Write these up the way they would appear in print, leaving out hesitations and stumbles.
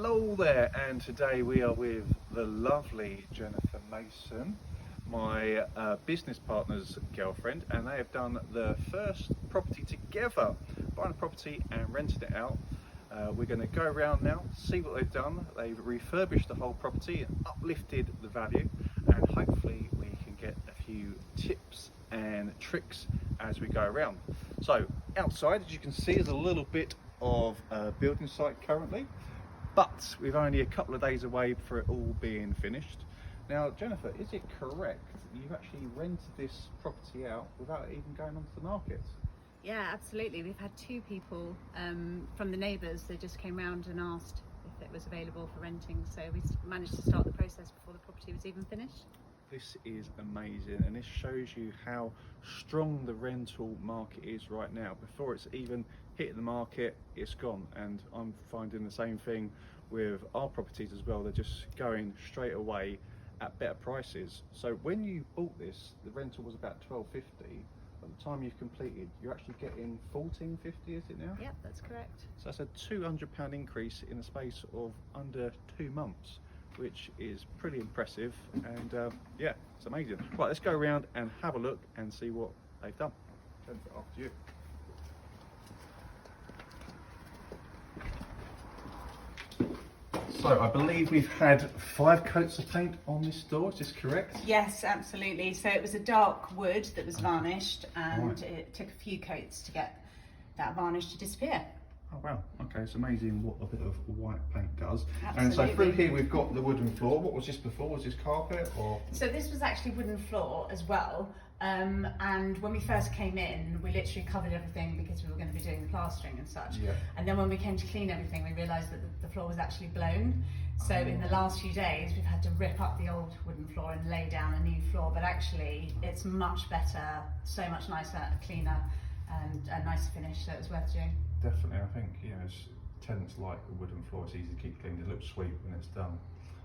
Hello there, and today we are with the lovely Jennifer Mason, my business partner's girlfriend, and they have done the first property together, buying a property and renting it out. We're going to go around now, see what they've done. They've refurbished the whole property and uplifted the value, and hopefully we can get a few tips and tricks as we go around. So outside, as you can see, is a little bit of a building site currently, but we're only a couple of days away for it all being finished. Now, Jennifer, is it correct you've actually rented this property out without it even going onto the market? Yeah, absolutely. We've had two people from the neighbours. They just came round and asked if it was available for renting, so we managed to start the process before the property was even finished. This is amazing, and this shows you how strong the rental market is right now. Before it's even hit the market, it's gone, and I'm finding the same thing with our properties as well. They're just going straight away at better prices. So when you bought this, the rental was about $12.50. At the time you've completed, you're actually getting $14.50, is it now? Yep, that's correct. So that's a £200 increase in the space of under 2 months, which is pretty impressive, and yeah, it's amazing. Right, let's go around and have a look and see what they've done. Jennifer, after you. So I believe we've had 5 coats of paint on this door, is this correct? Yes, absolutely. So it was a dark wood that was varnished, and it took a few coats to get that varnish to disappear. Oh wow, okay, it's amazing what a bit of white paint does. Absolutely. And so through here we've got the wooden floor. What was this before? Was this carpet or? So this was actually wooden floor as well. And when we first came in, we literally covered everything because we were going to be doing the plastering and such. Yeah. And then when we came to clean everything, we realised that the floor was actually blown. So in the last few days, we've had to rip up the old wooden floor and lay down a new floor. But actually, it's much better, so much nicer, cleaner, and a nicer finish. So it was worth doing. Definitely, I think, you know, tenants like a wooden floor. It's easy to keep clean. It looks sweet when it's done.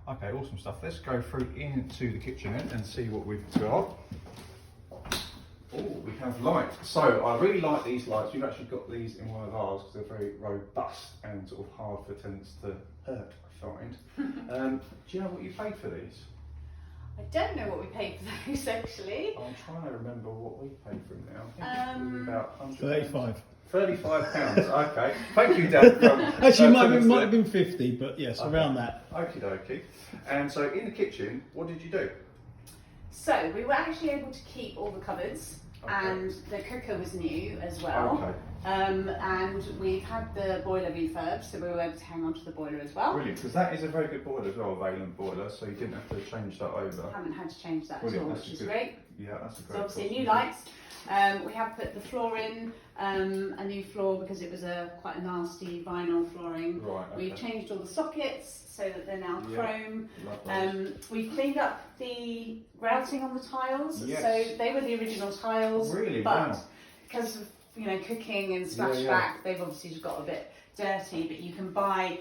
Okay, awesome stuff. Let's go through into the kitchen and see what we've got. Oh, we have light. So I really like these lights. We've actually got these in one of ours because they're very robust and sort of hard for tenants to hurt, I find. Do you know what you paid for these? I don't know what we paid for those actually. I'm trying to remember what we paid for them now. I think it was about 100 35. £35, okay. Thank you, Dan. Actually, might have been 50, but yes, okay. Around that. Okie dokie. And so in the kitchen, what did you do? So we were actually able to keep all the cupboards, and the cooker was new as well. Okay. And we've had the boiler refurbed, so we were able to hang on to the boiler as well. Brilliant, because that is a very good boiler as well, a Valent boiler, so you didn't have to change that over. Haven't had to change that Brilliant, at all, which is good. great. Yeah, that's a great. So obviously new lights. We have put the floor in, a new floor because it was quite a nasty vinyl flooring. Right, okay. We've changed all the sockets so that they're now chrome. We've cleaned up the grouting on the tiles. Yes. So they were the original tiles. Really? But Wow. because of cooking and splashback, they've obviously just got a bit dirty. But you can buy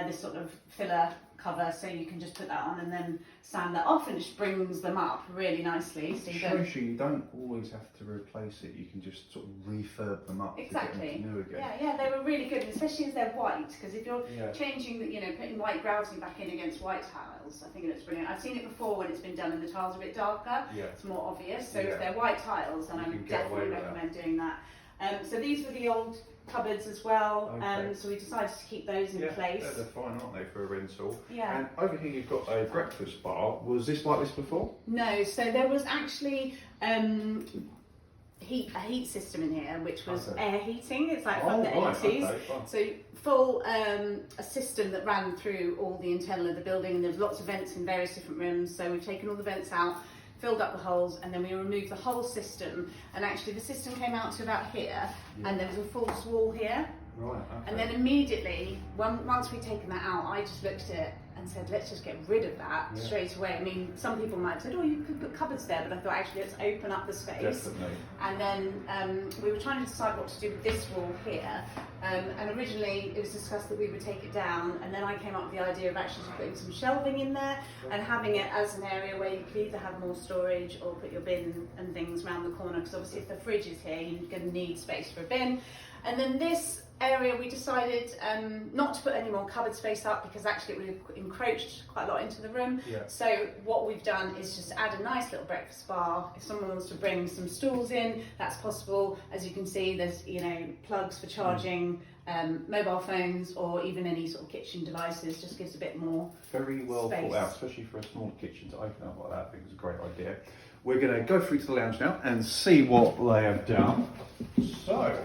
this sort of filler cover, so you can just put that on and then sand that off, and it just brings them up really nicely. So you don't always have to replace it. You can just sort of refurb them up. Exactly. To get them new again. Yeah, they were really good, especially as they're white. Because if you're changing, putting white grouting back in against white tiles, I think it looks brilliant. I've seen it before when it's been done and the tiles are a bit darker. Yeah. It's more obvious. So if they're white tiles, then I would definitely recommend doing that. So these were the old cupboards as well, so we decided to keep those in place. They're fine, aren't they, for a rental? Yeah. And over here you've got a breakfast bar. Was this like this before? No, so there was actually a heat system in here, which was air heating. It's like from the 80s. So full a system that ran through all the internal of the building, and there's lots of vents in various different rooms. So we've taken all the vents out, filled up the holes, and then we removed the whole system, and actually the system came out to about here, and there was a false wall here. Right, okay. And then immediately, once we'd taken that out, I just looked at it, and and said, let's just get rid of that straight away. I mean, some people might have said, oh, you could put cupboards there, but I thought actually let's open up the space. Definitely. And then we were trying to decide what to do with this wall here. And originally it was discussed that we would take it down, and then I came up with the idea of actually putting some shelving in there and having it as an area where you could either have more storage or put your bin and things around the corner, because obviously if the fridge is here, you're going to need space for a bin. And then this area we decided not to put any more cupboard space up, because actually it would have encroached quite a lot into the room. So what we've done is just add a nice little breakfast bar. If someone wants to bring some stools in, that's possible. As you can see, there's plugs for charging mobile phones or even any sort of kitchen devices. Just gives a bit more very well space. thought out, especially for a small kitchen to open up like that. I think it's a great idea. We're going to go through to the lounge now and see what they have done. So,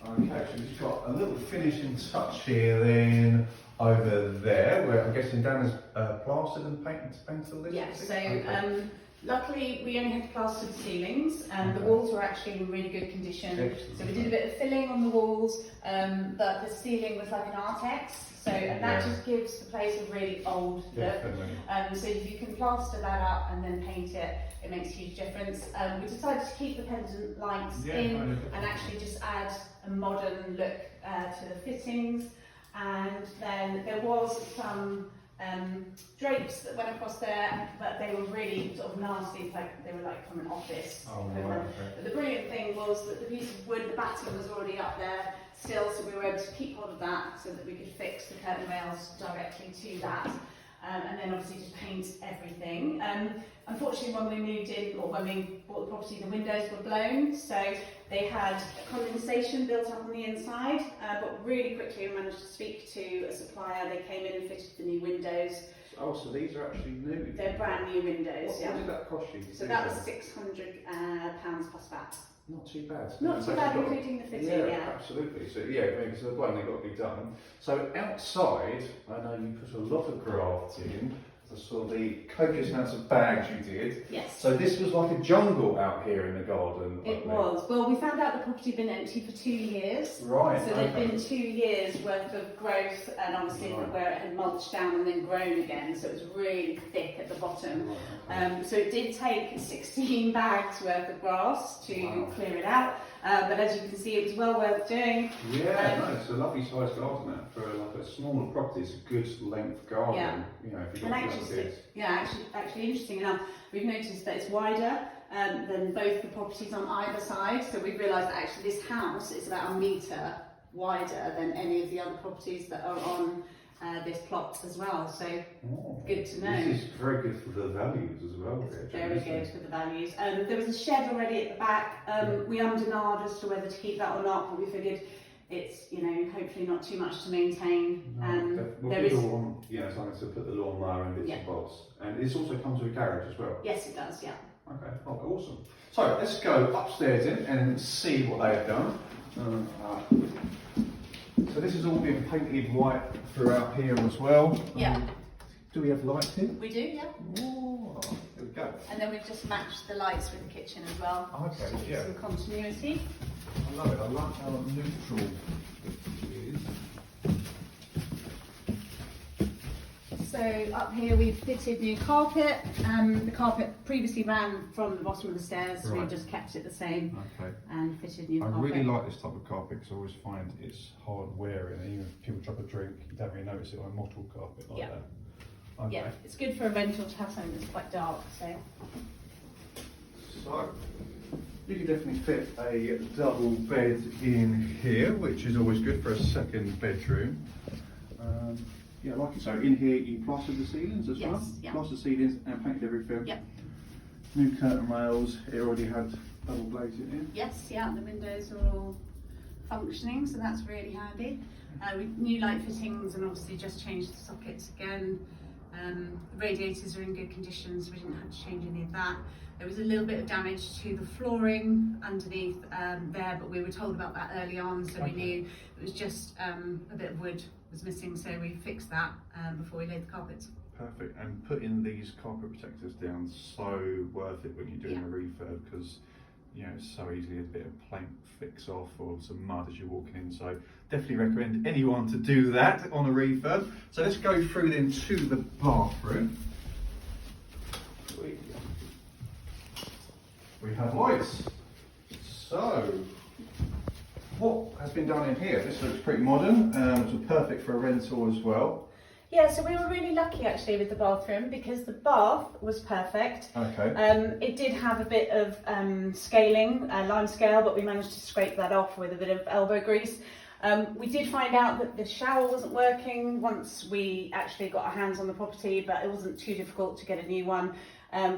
okay, so we've got a little finishing touch here then over there, where I'm guessing Dan has plastered and painted the lid. Yeah, so luckily we only had to plaster the ceilings, and the walls were actually in really good condition. Excellent. So we did a bit of filling on the walls, but the ceiling was like an Artex, so and that just gives the place a really old look. So if you can plaster that up and then paint it, it makes a huge difference. We decided to keep the pendant lights in and actually just add a modern look to the fittings. And then there was some drapes that went across there, but they were really sort of nasty, like they were like from an office. But the brilliant thing was that the piece of wood, the batting was already up there still, so we were able to keep hold of that so that we could fix the curtain rails directly to that. And then obviously just paint everything. Unfortunately, when we moved in, or when we bought the property, the windows were blown, so they had condensation built up on the inside, but really quickly we managed to speak to a supplier. They came in and fitted the new windows. Oh, so these are actually new? They're brand new windows, What did that cost you? So that was £600 plus VAT. Not too bad. Not too bad, including the fitting, yeah. Absolutely. So maybe so one they've got to be done. So outside, I know you put a lot of graft in. I saw the copious amounts of bags you did. Yes. So this was like a jungle out here in the garden. It was. Well, we found out the property had been empty for 2 years. Right. So there'd been 2 years worth of growth, and obviously where it had mulched down and then grown again, so it was really thick at the bottom. So it did take 16 bags worth of grass to clear it out. But as you can see, it was well worth doing. Yeah, no, it's a lovely sized garden that for like a smaller property. It's a good length garden. Yeah. If you've got kids. Actually, interesting enough, we've noticed that it's wider than both the properties on either side. So we've realised that actually this house is about a metre wider than any of the other properties that are on this plot as well. So good to know. This is very good for the values as well. It's very good for the values. There was a shed already at the back. We ummed as to whether to keep that or not, but we figured it's hopefully not too much to maintain. There is something to put the lawnmower and bits and bobs, and this also comes with a garage as well. Yes, it does. Yeah. Okay. Oh, awesome. So let's go upstairs then and see what they have done. So this has all been painted white throughout here as well. Yeah. Do we have lights here? We do, yeah. Oh, there we go. And then we've just matched the lights with the kitchen as well. Okay, yeah. Some continuity. I love it. I like how neutral it is. So up here we've fitted new carpet. The carpet previously ran from the bottom of the stairs, so we've just kept it the same and fitted new carpet. I really like this type of carpet because I always find it's hard wearing, and even if people drop a drink, you don't really notice it on a mottled carpet like that. Okay. Yeah, it's good for a rental to have something that's quite dark. So you can definitely fit a double bed in here, which is always good for a second bedroom. Yeah, like it. So in here you plastered the ceilings as well? Yeah. Plastered ceilings and painted everything? Yep. New curtain rails, it already had double glazing in? Yes, yeah, the windows are all functioning, so that's really handy. With new light fittings and obviously just changed the sockets again. The radiators are in good condition, so we didn't have to change any of that. There was a little bit of damage to the flooring underneath there, but we were told about that early on, so we knew it was just a bit of wood was missing, so we fixed that before we laid the carpets. Perfect. And putting these carpet protectors down, so worth it when you're doing a refurb, because you know, it's so easily a bit of paint flicks off or some mud as you're walking in. So definitely recommend anyone to do that on a refurb. So let's go through then to the bathroom. We have lights. So what has been done in here? This looks pretty modern. It's perfect for a rental as well. Yeah, so we were really lucky actually with the bathroom because the bath was perfect. Okay. It did have a bit of scaling, lime scale, but we managed to scrape that off with a bit of elbow grease. We did find out that the shower wasn't working once we actually got our hands on the property, but it wasn't too difficult to get a new one.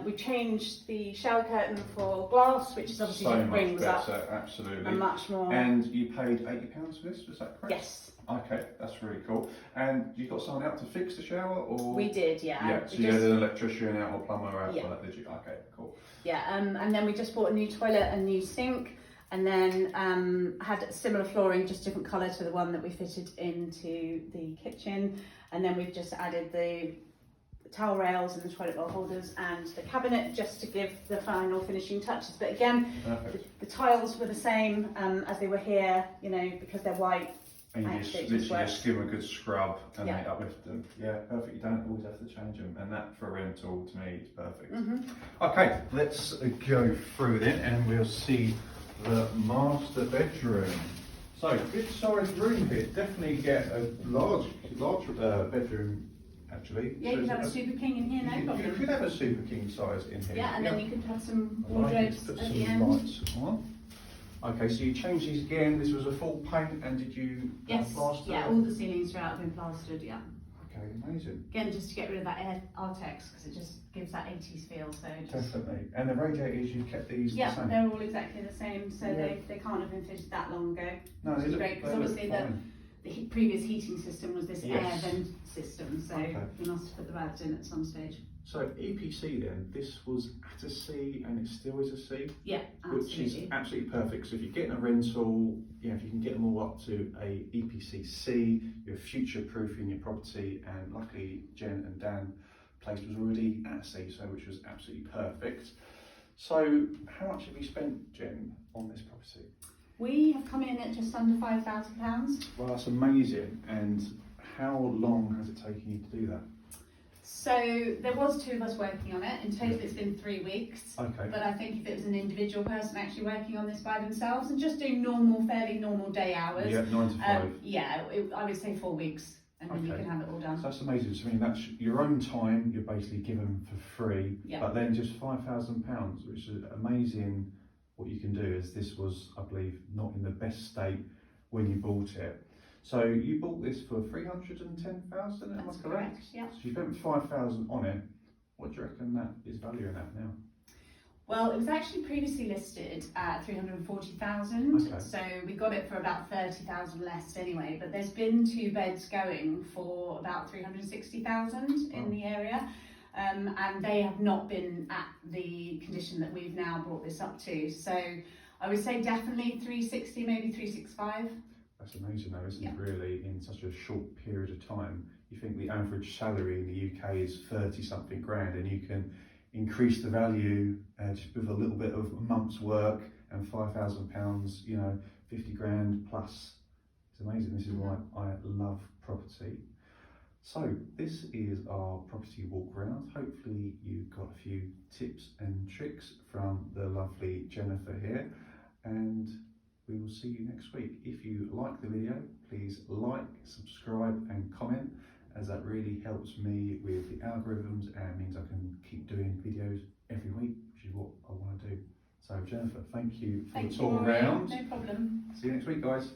We changed the shower curtain for glass, which is obviously So just brings much better, up absolutely. and much more. And you paid £80 for this, was that correct? Yes. Okay, that's really cool. And you got someone out to fix the shower, or? We did, yeah. Yeah, so you had an electrician out or plumber out for that, did you? Okay, cool. Yeah, and then we just bought a new toilet and new sink, and then had similar flooring, just different colour to the one that we fitted into the kitchen. And then we've just added the towel rails and the toilet bowl holders and the cabinet just to give the final finishing touches. But again, the tiles were the same as they were here, you know, because they're white. And you just give them a good scrub and they uplift them. Yeah, perfect. You don't always have to change them, and that for a rental to me is perfect. Okay, let's go through then and we'll see the master bedroom. So, good sized room here. Definitely get a large bedroom actually. Yeah, you could have a super king in here, no problem. You could have a super king size in here. Yeah, and then you could have some wardrobes at the end. Lights on. Okay, so you changed these again. This was a full paint, and did you plaster? Yeah, all the ceilings throughout have been plastered, yeah. Okay, amazing. Again, just to get rid of that Artex, because it just gives that 80s feel, so just... Definitely. And the radiators, you kept these the same? They're all exactly the same, so they can't have been fitted that long ago. No, which is great, because obviously the previous heating system was this air vent system, so we must have put the rads in at some stage. So EPC then, this was at a C and it still is a C? Yeah, absolutely. Which is absolutely perfect. So if you're getting a rental, you know, if you can get them all up to a EPC C, you're future-proofing your property, and luckily Jen and Dan place was already at a C, so which was absolutely perfect. So how much have you spent, Jen, on this property? We have come in at just under £5,000. Well, that's amazing. And how long has it taken you to do that? So there was 2 of us working on it. In total it's been 3 weeks. Okay. But I think if it was an individual person actually working on this by themselves and just doing fairly normal day hours. Yeah, 9 to 5. I would say 4 weeks, and then you can have it all done. So that's amazing. So I mean, that's your own time, you're basically given for free, but then just £5,000, which is amazing. What you can do is, this was, I believe, not in the best state when you bought it. So you bought this for 310,000, am I correct? Yeah. So you spent 5,000 on it. What do you reckon that is valuing at now? Well, it was actually previously listed at 340,000, so we got it for about 30,000 less anyway. But there's been 2 beds going for about 360,000 in the area, and they have not been at the condition that we've now brought this up to. So I would say definitely 360, maybe 365. That's amazing though, isn't it, really, in such a short period of time? You think the average salary in the UK is 30-something grand, and you can increase the value just with a little bit of a month's work, and £5,000, you know, 50 grand plus. It's amazing. This is why I love property. So this is our property walk round. Hopefully you got a few tips and tricks from the lovely Jennifer here, and we will see you next week. If you like the video, please like, subscribe and comment, as that really helps me with the algorithms and means I can keep doing videos every week, which is what I want to do. So Jennifer, thank you for the tour around. No problem. See you next week, guys.